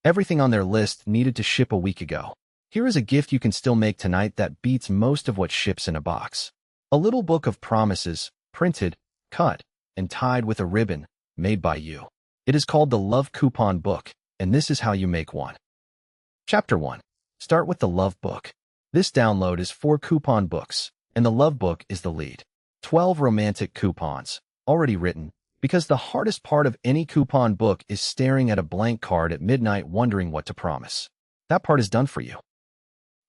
Everything on their list needed to ship a week ago. Here is a gift you can still make tonight that beats most of what ships in a box. A little book of promises, printed, cut, and tied with a ribbon, made by you. It is called the Love Coupon Book, and this is how you make one. Chapter 1. Start with the Love Book. This download is 4 coupon books, and the Love Book is the lead. 12 romantic coupons, already written, because the hardest part of any coupon book is staring at a blank card at midnight wondering what to promise. That part is done for you.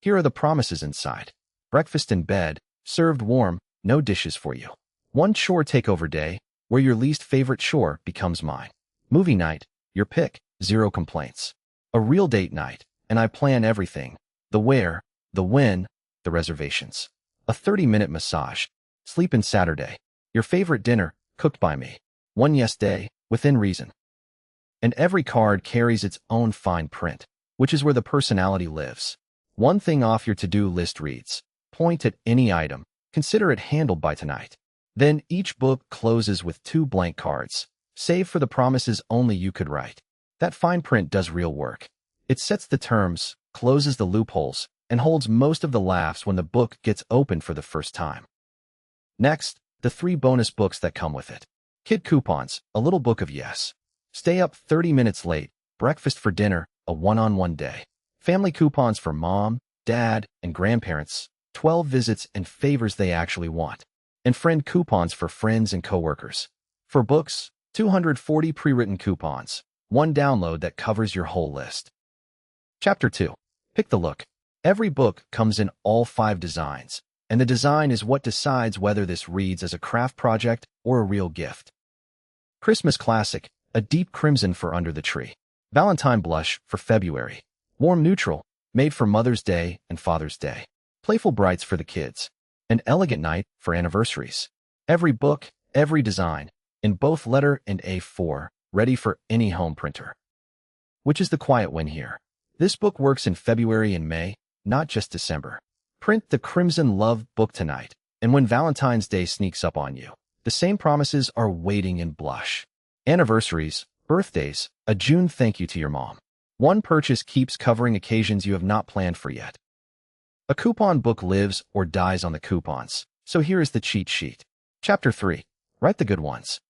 Here are the promises inside. Breakfast in bed, served warm, no dishes for you. One chore takeover day, where your least favorite chore becomes mine. Movie night, your pick, 0 complaints. A real date night, and I plan everything. The where, the when, the reservations. A 30-minute massage. Sleep-in Saturday. Your favorite dinner, cooked by me. One yes day, within reason. And every card carries its own fine print, which is where the personality lives. One thing off your to-do list reads, point at any item, consider it handled by tonight. Then each book closes with 2 blank cards, save for the promises only you could write. That fine print does real work. It sets the terms, closes the loopholes, and holds most of the laughs when the book gets opened for the first time. Next, the 3 bonus books that come with it. Kid Coupons, a little book of yes. Stay up 30 minutes late, breakfast for dinner, a one-on-one day. Family coupons for mom, dad, and grandparents, 12 visits and favors they actually want. And friend coupons for friends and coworkers. For books, 240 pre-written coupons, 1 download that covers your whole list. Chapter 2. Pick the look. Every book comes in all 5 designs, and the design is what decides whether this reads as a craft project or a real gift. Christmas Classic, a deep crimson for under the tree. Valentine Blush for February. Warm Neutral, made for Mother's Day and Father's Day. Playful Brights for the kids. An Elegant Night for anniversaries. Every book, every design, in both letter and A4, ready for any home printer. Which is the quiet win here? This book works in February and May, not just December. Print the Crimson Love book tonight, and when Valentine's Day sneaks up on you, the same promises are waiting in blush. Anniversaries, birthdays, a June thank you to your mom. One purchase keeps covering occasions you have not planned for yet. A coupon book lives or dies on the coupons, so here is the cheat sheet. Chapter 3. Write the good ones.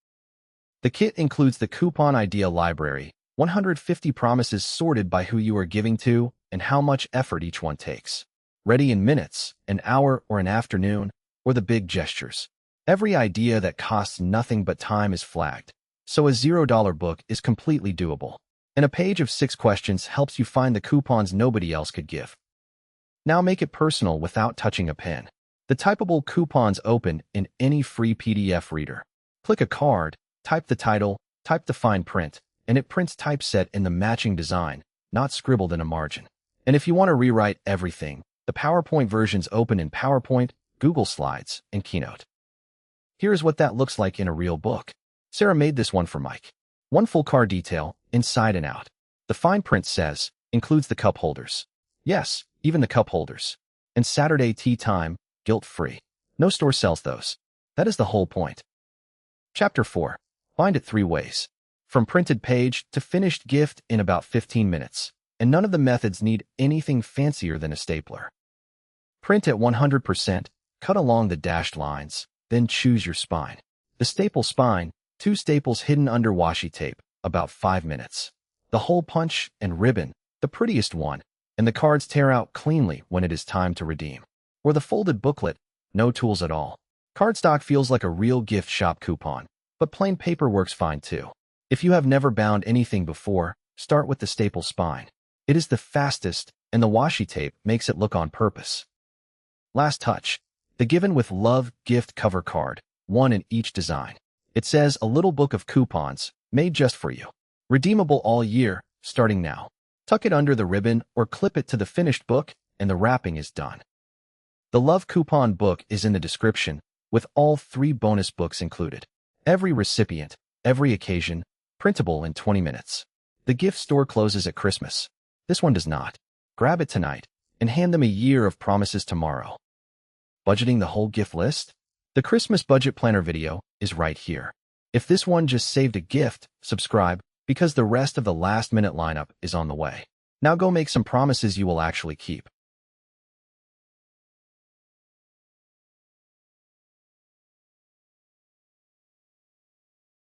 The kit includes the coupon idea library, 150 promises sorted by who you are giving to and how much effort each one takes. Ready in minutes, an hour or an afternoon, or the big gestures. Every idea that costs nothing but time is flagged, so a $0 book is completely doable. And a page of 6 questions helps you find the coupons nobody else could give. Now make it personal without touching a pen. The typable coupons open in any free PDF reader. Click a card, type the title, type the fine print, and it prints typeset in the matching design, not scribbled in a margin. And if you want to rewrite everything, the PowerPoint versions open in PowerPoint, Google Slides, and Keynote. Here's what that looks like in a real book. Sarah made this one for Mike. 1 full card detail, inside and out. The fine print says, includes the cup holders. Yes, even the cup holders. And Saturday tea time, guilt-free. No store sells those. That is the whole point. Chapter 4. Bind it 3 ways. From printed page to finished gift in about 15 minutes. And none of the methods need anything fancier than a stapler. Print at 100%, cut along the dashed lines, then choose your spine. The staple spine, 2 staples hidden under washi tape, about 5 minutes. The hole punch and ribbon, the prettiest one, and the cards tear out cleanly when it is time to redeem. Or the folded booklet, no tools at all. Cardstock feels like a real gift shop coupon, but plain paper works fine too. If you have never bound anything before, start with the staple spine. It is the fastest, and the washi tape makes it look on purpose. Last touch, the Given with Love gift cover card, 1 in each design. It says a little book of coupons, made just for you. Redeemable all year, starting now. Tuck it under the ribbon or clip it to the finished book, and the wrapping is done. The Love Coupon book is in the description, with all 3 bonus books included. Every recipient, every occasion, printable in 20 minutes. The gift store closes at Christmas. This one does not. Grab it tonight, and hand them a year of promises tomorrow. Budgeting the whole gift list? The Christmas budget planner video is right here. If this one just saved a gift, subscribe, because the rest of the last-minute lineup is on the way. Now go make some promises you will actually keep.